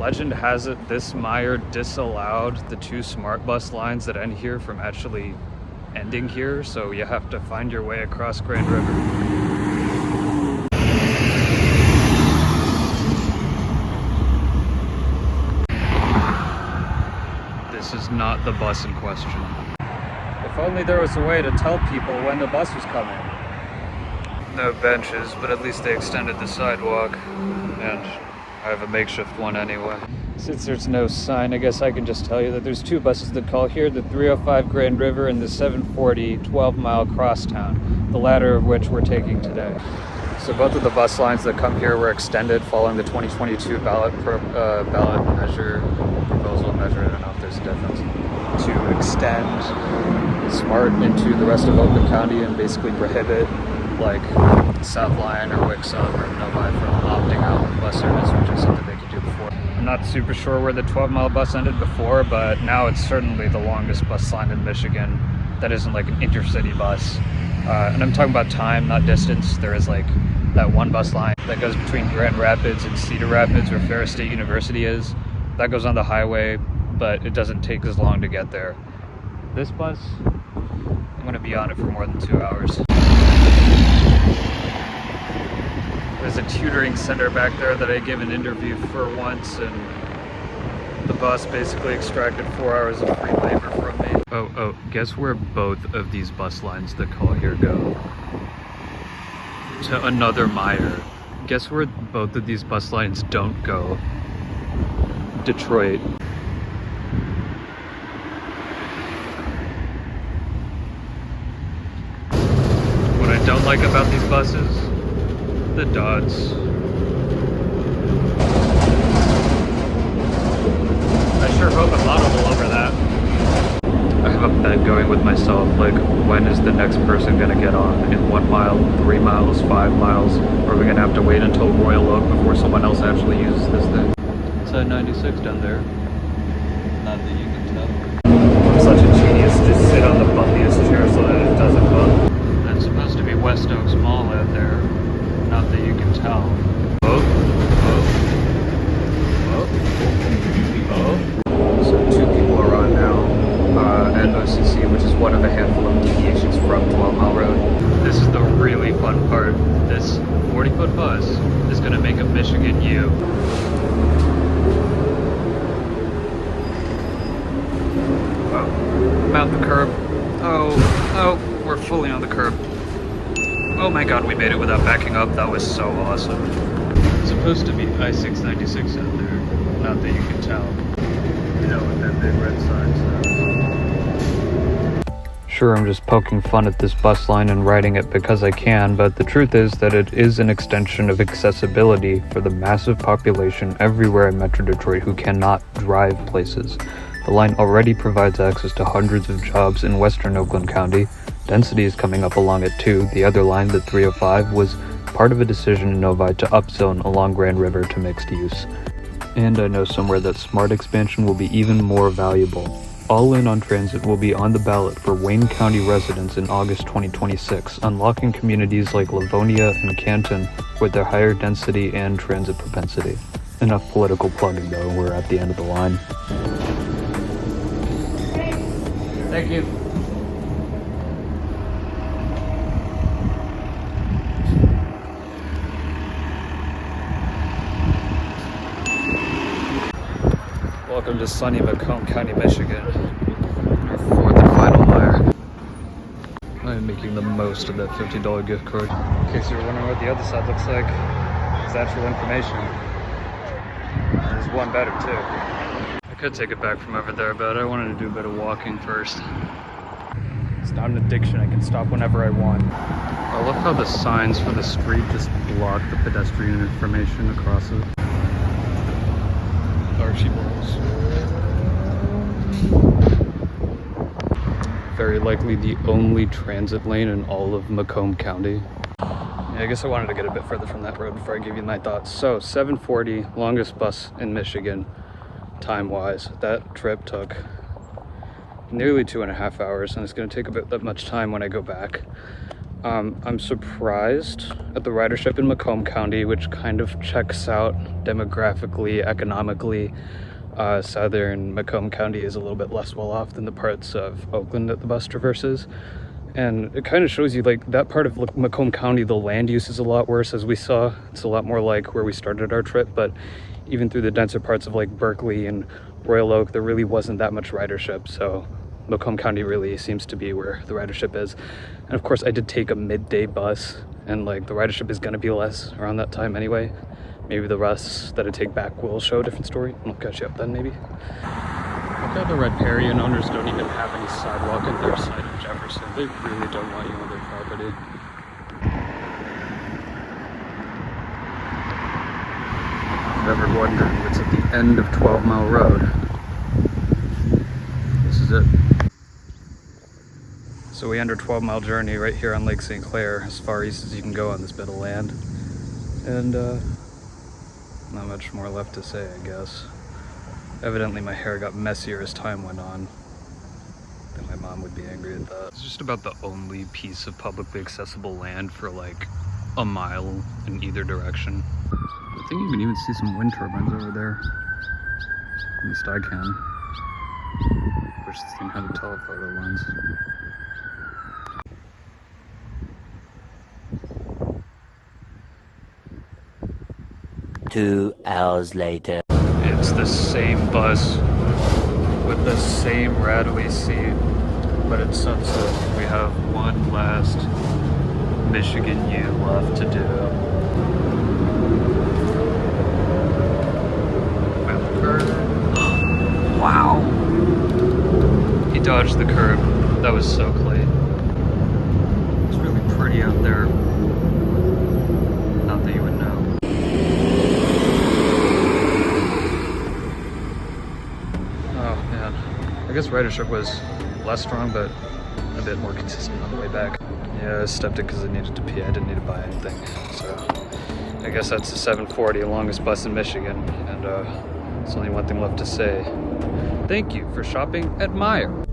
Legend has it this Meyer disallowed the 2 smart bus lines that end here from actually ending here, so you have to find your way across Grand River. This is not the bus in question. If only there was a way to tell people when the bus was coming. No benches, but at least they extended the sidewalk, and I have a makeshift one anyway. Since there's no sign, I guess I can just tell you that there's 2 buses that call here, the 305 Grand River and the 740 12 Mile Crosstown, the latter of which we're taking today. So both of the bus lines that come here were extended following the 2022 ballot measure, proposal measure, I don't know if there's a difference, to extend SMART into the rest of Oakland County and basically prohibit like South Lyon or Wixom or Novi from opting out of bus service, which is something they could do before. I'm not super sure where the 12-mile bus ended before, but now it's certainly the longest bus line in Michigan that isn't like an intercity bus. And I'm talking about time, not distance. There is like that one bus line that goes between Grand Rapids and Cedar Rapids where Ferris State University is. That goes on the highway, but it doesn't take as long to get there. This bus, I'm gonna be on it for more than 2 hours. There's a tutoring center back there that I gave an interview for once, and the bus basically extracted 4 hours of free labor from me. Oh, guess where both of these bus lines that call here go? To another Meyer. Guess where both of these bus lines don't go? Detroit. What I don't like about these buses, the dots. I sure hope I'm audible over that. I have a bet going with myself, like, when is the next person gonna get on? In 1 mile, 3 miles, 5 miles? Or are we gonna have to wait until Royal Oak before someone else actually uses this thing? It's at 96 down there. Not that you can tell. I'm such a genius, just sit on the bumpiest chair so that it doesn't bump. That's supposed to be West Oaks Mall out there. Not that you can tell. So 2 people are on now at OCC, which is one of a handful of deviations from 12 Mile Road. This is the really fun part. This 40-foot bus is going to make a Michigan U. I'm out the curb. Oh, we're fully on the curb. Oh my god, we made it without backing up. That was so awesome. It's supposed to be I-696 out there. Not that you can tell. You know, with that big red sign. Sure, I'm just poking fun at this bus line and riding it because I can, but the truth is that it is an extension of accessibility for the massive population everywhere in Metro Detroit who cannot drive places. The line already provides access to hundreds of jobs in western Oakland County. Density is coming up along it too. The other line, the 305, was part of a decision in Novi to upzone along Grand River to mixed use. And I know somewhere that smart expansion will be even more valuable. All In on Transit will be on the ballot for Wayne County residents in August 2026, unlocking communities like Livonia and Canton with their higher density and transit propensity. Enough political plugging though, we're at the end of the line. Thank you. Welcome to sunny Macomb County, Michigan, our 4th and final Meyer. I am making the most of that $50 gift card. In case you were wondering what the other side looks like, it's actual information. There's one better too. I could take it back from over there, but I wanted to do a bit of walking first. It's not an addiction, I can stop whenever I want. I love how the signs for the street just block the pedestrian information across it. Archie balls. Very likely the only transit lane in all of Macomb County. Yeah, I guess I wanted to get a bit further from that road before I give you my thoughts. So 740, longest bus in Michigan, time-wise. That trip took nearly 2.5 hours, and it's going to take a bit that much time when I go back. I'm surprised at the ridership in Macomb County, which kind of checks out demographically, economically. Southern Macomb County is a little bit less well off than the parts of Oakland that the bus traverses. And it kind of shows you, like, that part of Macomb County, the land use is a lot worse, as we saw. It's a lot more like where we started our trip, but even through the denser parts of like Berkeley and Royal Oak, there really wasn't that much ridership. So Macomb County really seems to be where the ridership is. And of course I did take a midday bus, and like the ridership is going to be less around that time anyway. Maybe the bus that I take back will show a different story. I'll catch you up then maybe. Look how the riparian owners don't even have any sidewalk on their side of Jefferson. They really don't want you on their property. If you're ever wondering, it's at the end of 12 Mile Road. This is it. So we end our 12-mile journey right here on Lake St. Clair, as far east as you can go on this bit of land. And not much more left to say, I guess. Evidently my hair got messier as time went on. I think my mom would be angry at that. It's just about the only piece of publicly accessible land for like a mile in either direction. I think you can even see some wind turbines over there. At least I can. Wish this thing had a telephoto lens. 2 hours later. It's the same bus with the same rattly seat, but it's sunset. We have one last Michigan U left to do. Found the curb. Wow. He dodged the curb. That was so clean. It's really pretty out there. Not that you would know. I guess ridership was less strong, but a bit more consistent on the way back. Yeah, I stepped in because I needed to pee. I didn't need to buy anything. So I guess that's the 740, longest bus in Michigan. And there's only one thing left to say. Thank you for shopping at Mile.